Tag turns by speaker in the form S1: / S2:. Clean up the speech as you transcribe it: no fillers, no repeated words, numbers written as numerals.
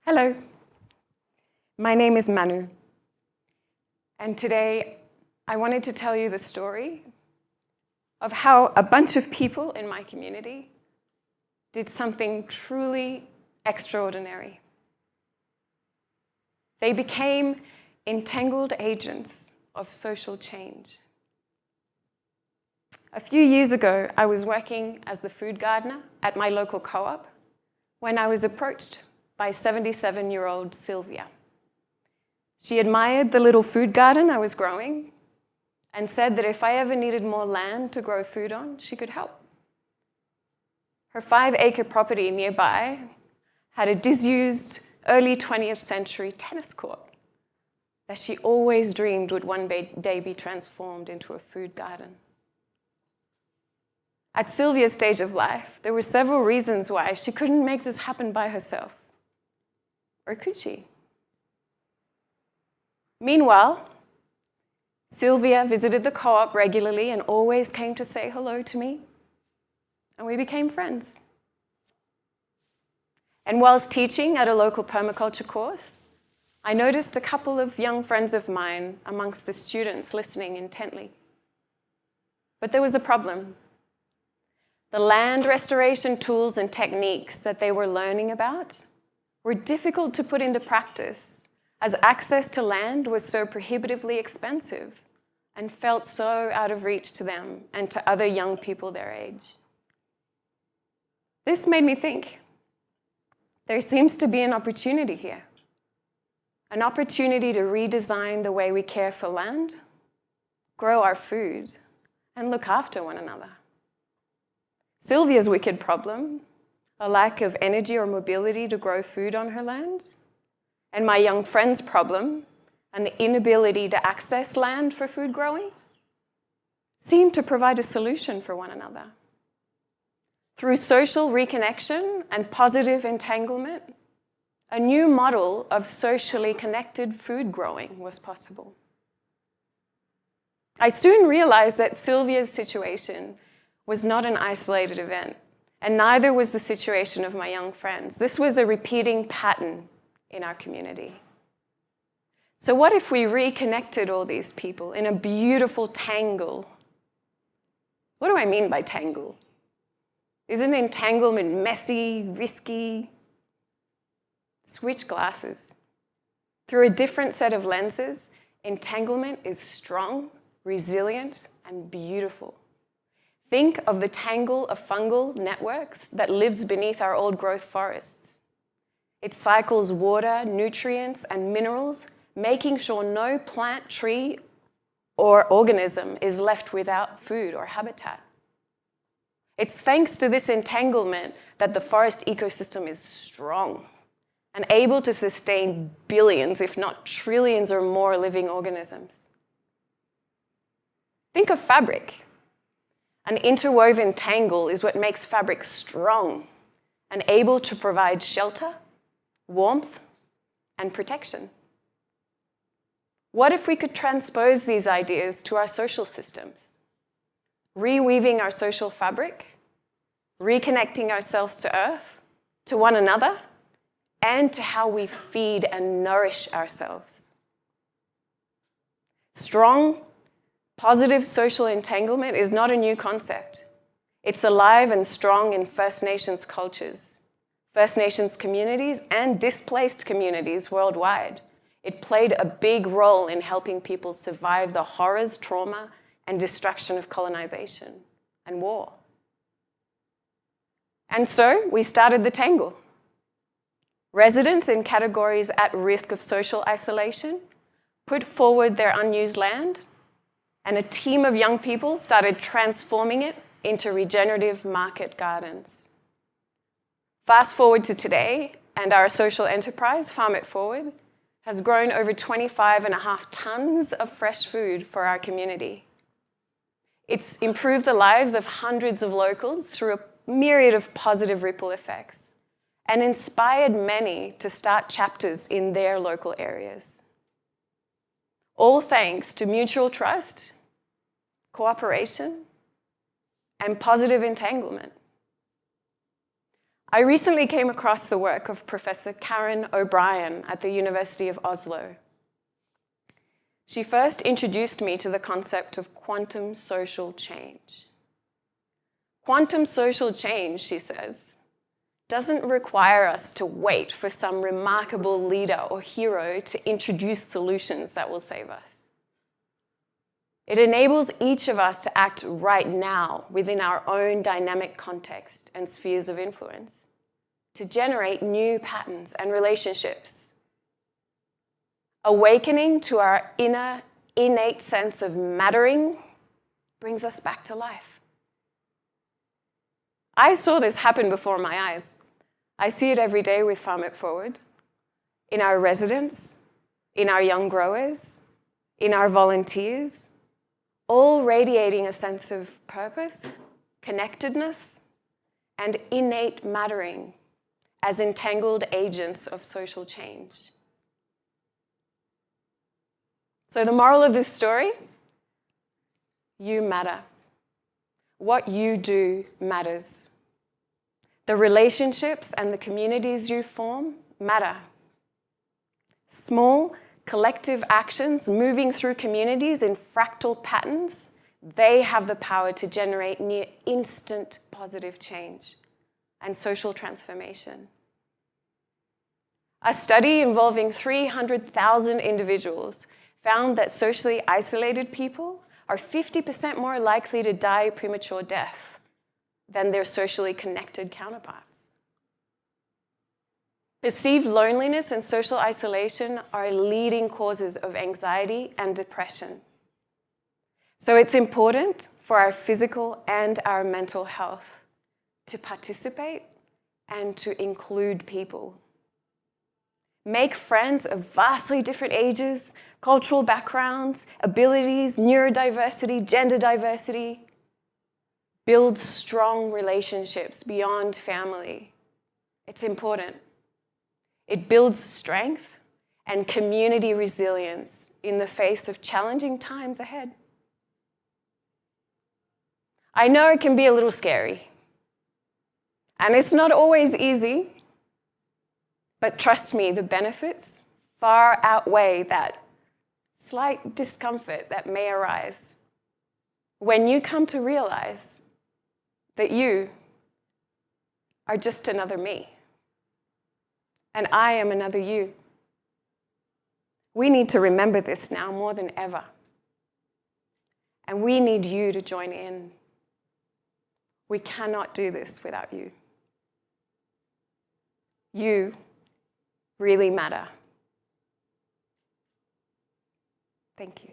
S1: Hello, my name is Manu, and today I wanted to tell you the story of how a bunch of people in my community did something truly extraordinary. They became entangled agents of social change. A few years ago, I was working as the food gardener at my local co-op when I was approached by 77-year-old Sylvia. She admired the little food garden I was growing and said that if I ever needed more land to grow food on, she could help. Her 5-acre property nearby had a disused early 20th century tennis court that she always dreamed would one day be transformed into a food garden. At Sylvia's stage of life, there were several reasons why she couldn't make this happen by herself. Or could she? Meanwhile, Sylvia visited the co-op regularly and always came to say hello to me, and we became friends. And whilst teaching at a local permaculture course, I noticed a couple of young friends of mine amongst the students listening intently. But there was a problem. The land restoration tools and techniques that they were learning about were difficult to put into practice, as access to land was so prohibitively expensive and felt so out of reach to them and to other young people their age. This made me think, there seems to be an opportunity here, an opportunity to redesign the way we care for land, grow our food, and look after one another. Sylvia's wicked problem, a lack of energy or mobility to grow food on her land, and my young friend's problem, an inability to access land for food growing, seemed to provide a solution for one another. Through social reconnection and positive entanglement, a new model of socially connected food growing was possible. I soon realized that Sylvia's situation was not an isolated event, and neither was the situation of my young friends. This was a repeating pattern in our community. So what if we reconnected all these people in a beautiful tangle? What do I mean by tangle? Isn't entanglement messy, risky? Switch glasses. Through a different set of lenses, entanglement is strong, resilient, and beautiful. Think of the tangle of fungal networks that lives beneath our old-growth forests. It cycles water, nutrients, and minerals, making sure no plant, tree, or organism is left without food or habitat. It's thanks to this entanglement that the forest ecosystem is strong and able to sustain billions, if not trillions or more living organisms. Think of fabric. An interwoven tangle is what makes fabric strong and able to provide shelter, warmth, and protection. What if we could transpose these ideas to our social systems, reweaving our social fabric, reconnecting ourselves to Earth, to one another, and to how we feed and nourish ourselves? Strong, positive social entanglement is not a new concept. It's alive and strong in First Nations cultures, First Nations communities, and displaced communities worldwide. It played a big role in helping people survive the horrors, trauma, and destruction of colonization and war. And so we started the tangle. Residents in categories at risk of social isolation put forward their unused land, and a team of young people started transforming it into regenerative market gardens. Fast forward to today, and our social enterprise, Farm It Forward, has grown over 25.5 tons of fresh food for our community. It's improved the lives of hundreds of locals through a myriad of positive ripple effects and inspired many to start chapters in their local areas. All thanks to mutual trust, cooperation, and positive entanglement. I recently came across the work of Professor Karen O'Brien at the University of Oslo. She first introduced me to the concept of quantum social change. Quantum social change, she says, doesn't require us to wait for some remarkable leader or hero to introduce solutions that will save us. It enables each of us to act right now within our own dynamic context and spheres of influence to generate new patterns and relationships. Awakening to our inner, innate sense of mattering brings us back to life. I saw this happen before my eyes. I see it every day with Farm It Forward, in our residents, in our young growers, in our volunteers, all radiating a sense of purpose, connectedness, and innate mattering as entangled agents of social change. So the moral of this story, you matter. What you do matters. The relationships and the communities you form matter. Small, collective actions moving through communities in fractal patterns, they have the power to generate near instant positive change and social transformation. A study involving 300,000 individuals found that socially isolated people are 50% more likely to die premature death than their socially connected counterparts. Perceived loneliness and social isolation are leading causes of anxiety and depression. So it's important for our physical and our mental health to participate and to include people. Make friends of vastly different ages, cultural backgrounds, abilities, neurodiversity, gender diversity. Build strong relationships beyond family. It's important. It builds strength and community resilience in the face of challenging times ahead. I know it can be a little scary, and it's not always easy, but trust me, the benefits far outweigh that slight discomfort that may arise when you come to realize that you are just another me, and I am another you. We need to remember this now more than ever, and we need you to join in. We cannot do this without you. You really matter. Thank you.